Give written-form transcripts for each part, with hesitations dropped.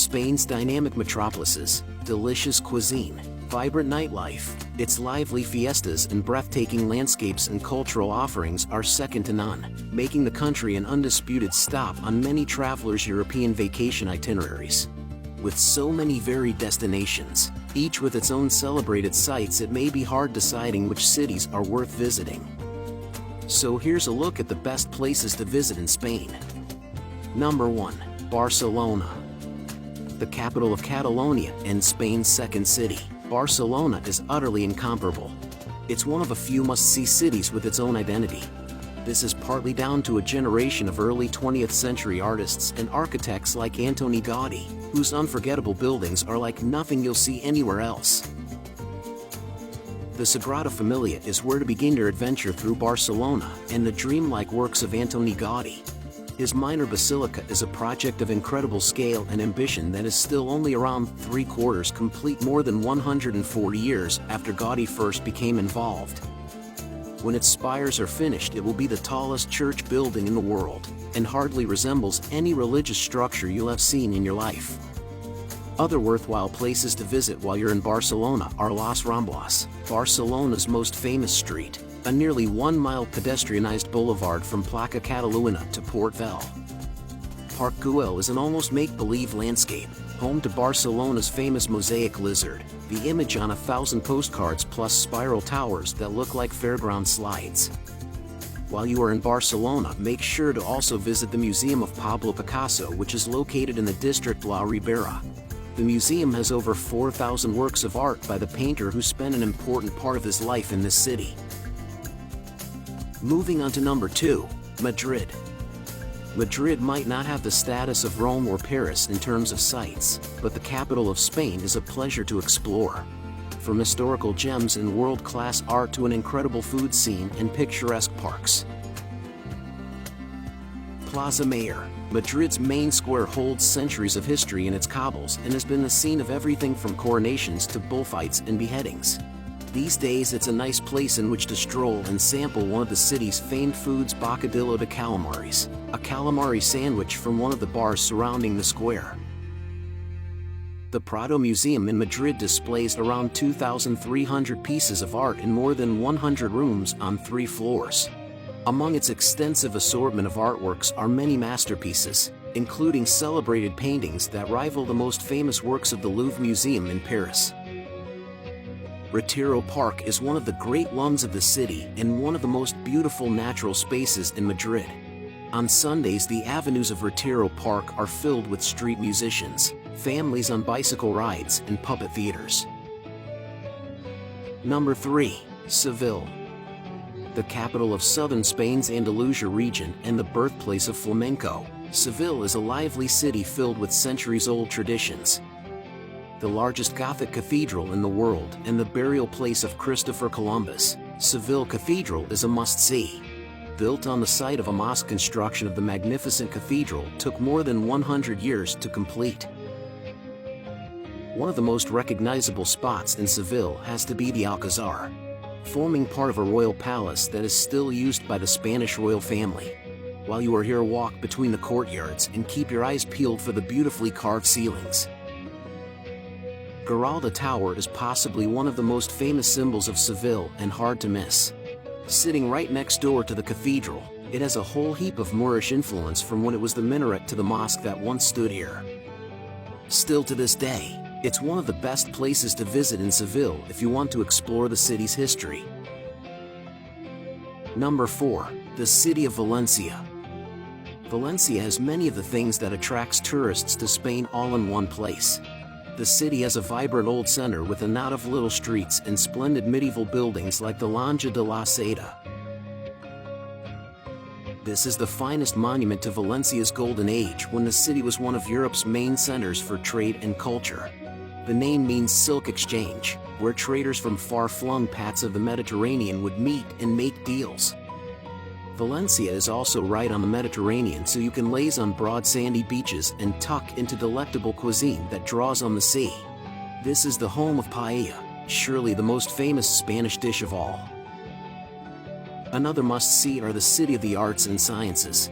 Spain's dynamic metropolises, delicious cuisine, vibrant nightlife, its lively fiestas and breathtaking landscapes and cultural offerings are second to none, making the country an undisputed stop on many travelers' European vacation itineraries. With so many varied destinations, each with its own celebrated sites, it may be hard deciding which cities are worth visiting. So here's a look at the best places to visit in Spain. Number 1. Barcelona. The capital of Catalonia and Spain's second city, Barcelona is utterly incomparable. It's one of a few must-see cities with its own identity. This is partly down to a generation of early 20th century artists and architects like Antoni Gaudí, whose unforgettable buildings are like nothing you'll see anywhere else. The Sagrada Familia is where to begin your adventure through Barcelona and the dreamlike works of Antoni Gaudí. His minor basilica is a project of incredible scale and ambition that is still only around 3/4 complete more than 140 years after Gaudí first became involved. When its spires are finished, it will be the tallest church building in the world, and hardly resembles any religious structure you'll have seen in your life. Other worthwhile places to visit while you're in Barcelona are Las Ramblas, Barcelona's most famous street, a nearly 1-mile pedestrianized boulevard from Plaça Catalunya to Port Vell. Parc Güell is an almost make-believe landscape, home to Barcelona's famous mosaic lizard, the image on 1,000 postcards plus spiral towers that look like fairground slides. While you are in Barcelona, make sure to also visit the Museum of Pablo Picasso, which is located in the district La Ribera. The museum has over 4,000 works of art by the painter who spent an important part of his life in this city. Moving on to number 2, Madrid. Madrid might not have the status of Rome or Paris in terms of sights, but the capital of Spain is a pleasure to explore. From historical gems and world-class art to an incredible food scene and picturesque parks. Plaza Mayor. Madrid's main square holds centuries of history in its cobbles and has been the scene of everything from coronations to bullfights and beheadings. These days it's a nice place in which to stroll and sample one of the city's famed foods, bocadillo de calamares, a calamari sandwich from one of the bars surrounding the square. The Prado Museum in Madrid displays around 2,300 pieces of art in more than 100 rooms on 3 floors. Among its extensive assortment of artworks are many masterpieces, including celebrated paintings that rival the most famous works of the Louvre Museum in Paris. Retiro Park is one of the great lungs of the city and one of the most beautiful natural spaces in Madrid. On Sundays, the avenues of Retiro Park are filled with street musicians, families on bicycle rides, and puppet theaters. Number 3. Seville. The capital of southern Spain's Andalusia region and the birthplace of flamenco, Seville is a lively city filled with centuries-old traditions. The largest Gothic cathedral in the world and the burial place of Christopher Columbus, Seville Cathedral is a must-see. Built on the site of a mosque, construction of the magnificent cathedral took more than 100 years to complete. One of the most recognizable spots in Seville has to be the Alcazar, forming part of a royal palace that is still used by the Spanish royal family. While you are here, walk between the courtyards and keep your eyes peeled for the beautifully carved ceilings. Giralda Tower is possibly one of the most famous symbols of Seville and hard to miss. Sitting right next door to the cathedral, it has a whole heap of Moorish influence from when it was the minaret to the mosque that once stood here. Still to this day, it's one of the best places to visit in Seville if you want to explore the city's history. Number 4. The city of Valencia. Valencia has many of the things that attracts tourists to Spain all in one place. The city has a vibrant old center with a knot of little streets and splendid medieval buildings like the Lonja de la Seda. This is the finest monument to Valencia's golden age when the city was one of Europe's main centers for trade and culture. The name means silk exchange, where traders from far-flung parts of the Mediterranean would meet and make deals. Valencia is also right on the Mediterranean, so you can laze on broad sandy beaches and tuck into delectable cuisine that draws on the sea. This is the home of paella, surely the most famous Spanish dish of all. Another must-see are the City of the Arts and Sciences.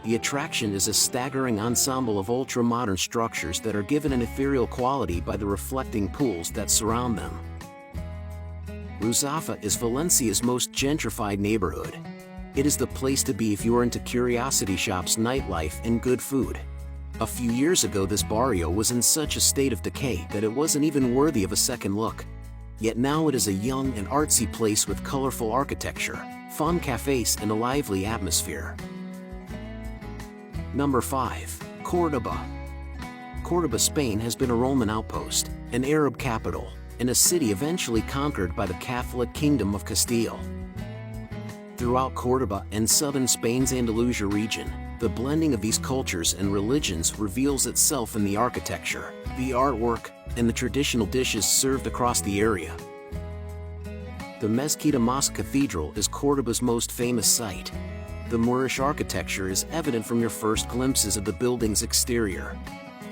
The attraction is a staggering ensemble of ultra-modern structures that are given an ethereal quality by the reflecting pools that surround them. Ruzafa is Valencia's most gentrified neighborhood. It is the place to be if you are into curiosity shops, nightlife, and good food. A few years ago, this barrio was in such a state of decay that it wasn't even worthy of a second look. Yet now it is a young and artsy place with colorful architecture, fun cafes, and a lively atmosphere. Number 5. Córdoba. Córdoba, Spain has been a Roman outpost, an Arab capital, and a city eventually conquered by the Catholic Kingdom of Castile. Throughout Córdoba and southern Spain's Andalusia region, the blending of these cultures and religions reveals itself in the architecture, the artwork, and the traditional dishes served across the area. The Mezquita Mosque Cathedral is Córdoba's most famous site. The Moorish architecture is evident from your first glimpses of the building's exterior.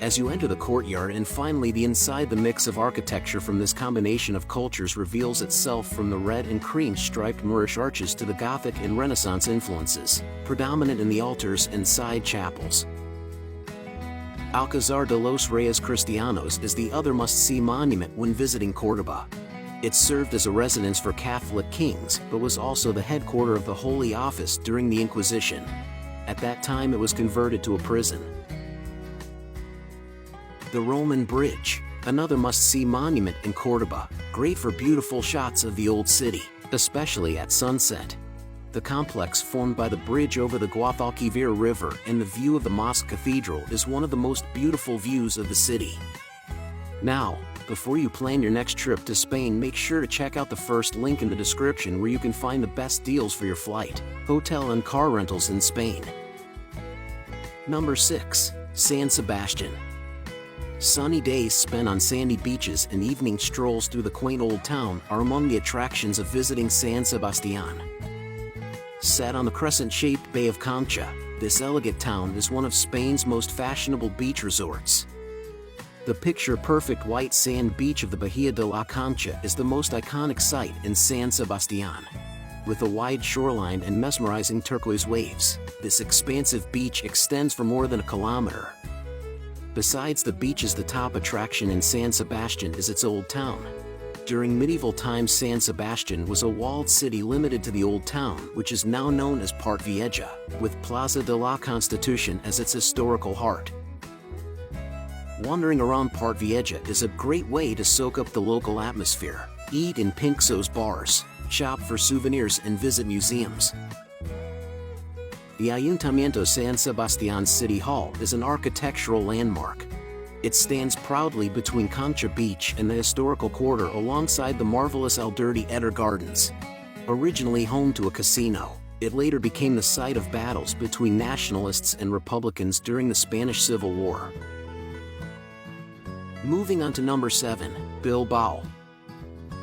As you enter the courtyard and finally the inside, the mix of architecture from this combination of cultures reveals itself, from the red and cream striped Moorish arches to the Gothic and Renaissance influences, predominant in the altars and side chapels. Alcázar de los Reyes Cristianos is the other must-see monument when visiting Córdoba. It served as a residence for Catholic kings, but was also the headquarters of the Holy Office during the Inquisition. At that time it was converted to a prison. The Roman Bridge, another must-see monument in Córdoba, great for beautiful shots of the old city, especially at sunset. The complex formed by the bridge over the Guadalquivir River and the view of the Mosque Cathedral is one of the most beautiful views of the city. Now, before you plan your next trip to Spain, make sure to check out the first link in the description where you can find the best deals for your flight, hotel, and car rentals in Spain. Number 6. San Sebastian. Sunny days spent on sandy beaches and evening strolls through the quaint old town are among the attractions of visiting San Sebastián. Set on the crescent-shaped Bay of Concha, this elegant town is one of Spain's most fashionable beach resorts. The picture-perfect white sand beach of the Bahía de la Concha is the most iconic sight in San Sebastián. With a wide shoreline and mesmerizing turquoise waves, this expansive beach extends for more than a kilometer. Besides the beaches, the top attraction in San Sebastian is its old town. During medieval times, San Sebastian was a walled city limited to the old town, which is now known as Part Vieja, with Plaza de la Constitución as its historical heart. Wandering around Part Vieja is a great way to soak up the local atmosphere, eat in Pinkso's bars, shop for souvenirs, and visit museums. The Ayuntamiento San Sebastián City Hall is an architectural landmark. It stands proudly between Concha Beach and the historical quarter alongside the marvelous Alderdi Eder Gardens. Originally home to a casino, it later became the site of battles between nationalists and Republicans during the Spanish Civil War. Moving on to number 7, Bilbao.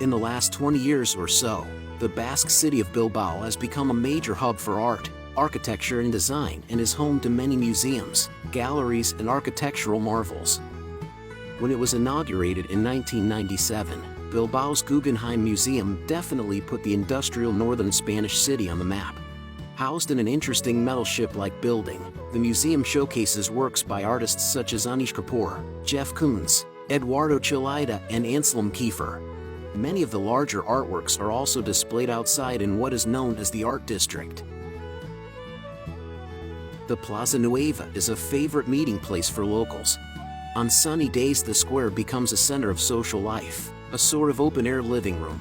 In the last 20 years or so, the Basque city of Bilbao has become a major hub for art, architecture, and design, and is home to many museums, galleries, and architectural marvels. When it was inaugurated in 1997, Bilbao's Guggenheim Museum definitely put the industrial northern Spanish city on the map. Housed in an interesting metal ship-like building, the museum showcases works by artists such as Anish Kapoor, Jeff Koons, Eduardo Chillida, and Anselm Kiefer. Many of the larger artworks are also displayed outside in what is known as the Art District. The Plaza Nueva is a favorite meeting place for locals. On sunny days, the square becomes a center of social life, a sort of open-air living room.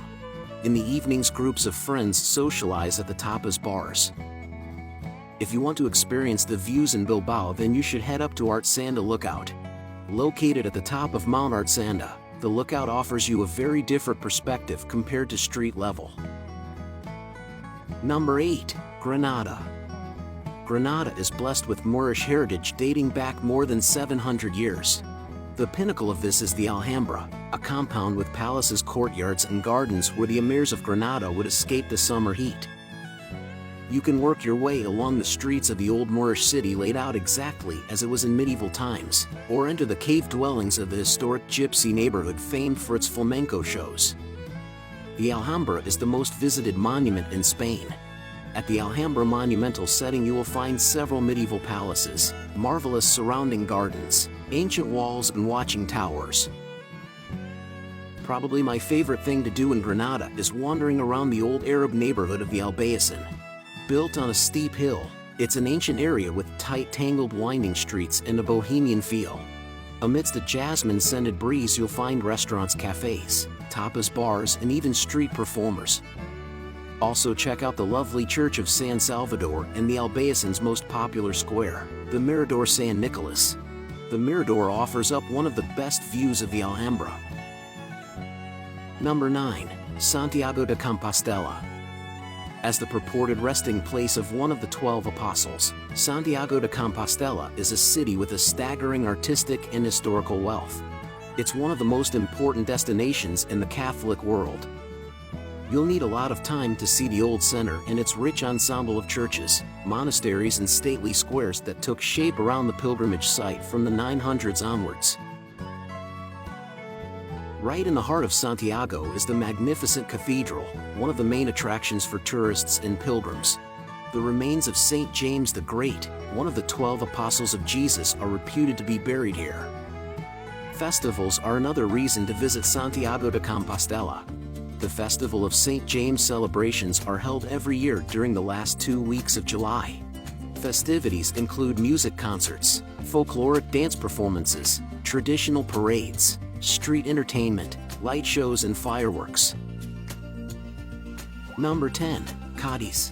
In the evenings, groups of friends socialize at the tapas bars. If you want to experience the views in Bilbao, then you should head up to Artsanda Lookout. Located at the top of Mount Artsanda, the lookout offers you a very different perspective compared to street level. Number 8, Granada. Granada is blessed with Moorish heritage dating back more than 700 years. The pinnacle of this is the Alhambra, a compound with palaces, courtyards, and gardens where the emirs of Granada would escape the summer heat. You can work your way along the streets of the old Moorish city laid out exactly as it was in medieval times, or enter the cave dwellings of the historic gypsy neighborhood famed for its flamenco shows. The Alhambra is the most visited monument in Spain. At the Alhambra monumental setting you will find several medieval palaces, marvelous surrounding gardens, ancient walls and watching towers. Probably my favorite thing to do in Granada is wandering around the old Arab neighborhood of the Albayacin. Built on a steep hill, it's an ancient area with tight tangled winding streets and a bohemian feel. Amidst a jasmine-scented breeze you'll find restaurants, cafes, tapas bars and even street performers. Also check out the lovely Church of San Salvador and the Albayacin's most popular square, the Mirador San Nicolas. The Mirador offers up one of the best views of the Alhambra. Number 9. Santiago de Compostela. As the purported resting place of one of the 12 apostles, Santiago de Compostela is a city with a staggering artistic and historical wealth. It's one of the most important destinations in the Catholic world. You'll need a lot of time to see the old center and its rich ensemble of churches, monasteries and stately squares that took shape around the pilgrimage site from the 900s onwards. Right in the heart of Santiago is the magnificent cathedral, one of the main attractions for tourists and pilgrims. The remains of St. James the Great, one of the 12 apostles of Jesus, are reputed to be buried here. Festivals are another reason to visit Santiago de Compostela. The Festival of St. James celebrations are held every year during the last 2 weeks of July. Festivities include music concerts, folkloric dance performances, traditional parades, street entertainment, light shows and fireworks. Number 10. Cadiz.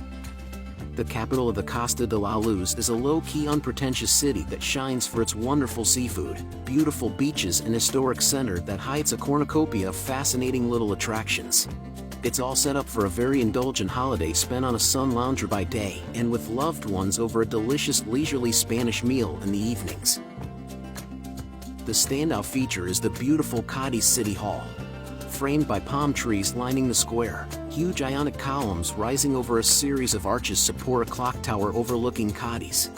The capital of the Costa de la Luz is a low-key, unpretentious city that shines for its wonderful seafood, beautiful beaches and historic center that hides a cornucopia of fascinating little attractions. It's all set up for a very indulgent holiday spent on a sun lounger by day and with loved ones over a delicious leisurely Spanish meal in the evenings. The standout feature is the beautiful Cadiz City Hall. Framed by palm trees lining the square, huge Ionic columns rising over a series of arches support a clock tower overlooking Cadiz.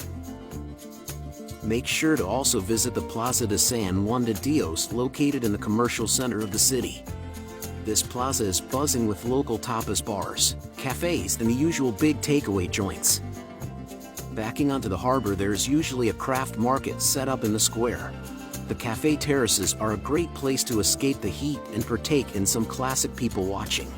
Make sure to also visit the Plaza de San Juan de Dios located in the commercial center of the city. This plaza is buzzing with local tapas bars, cafes and the usual big takeaway joints. Backing onto the harbor there is usually a craft market set up in the square. The cafe terraces are a great place to escape the heat and partake in some classic people watching.